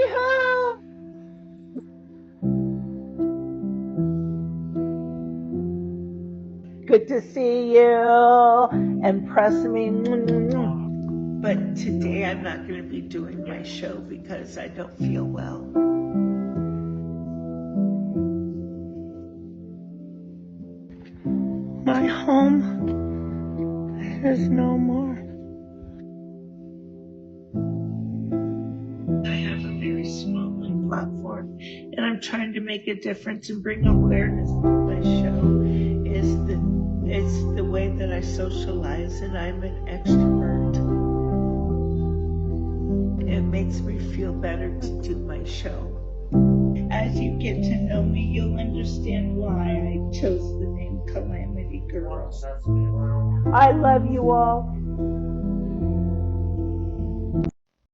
home. Good to see you. And press me. But today I'm not going to be doing my show because I don't feel well. My home is no more. I have a very small platform, and I'm trying to make a difference and bring awareness to my show. It's the way that I socialize, and I'm an extrovert. It makes me feel better to do my show. As you get to know me, you'll understand why I chose the name Calamity Girls. I love you all.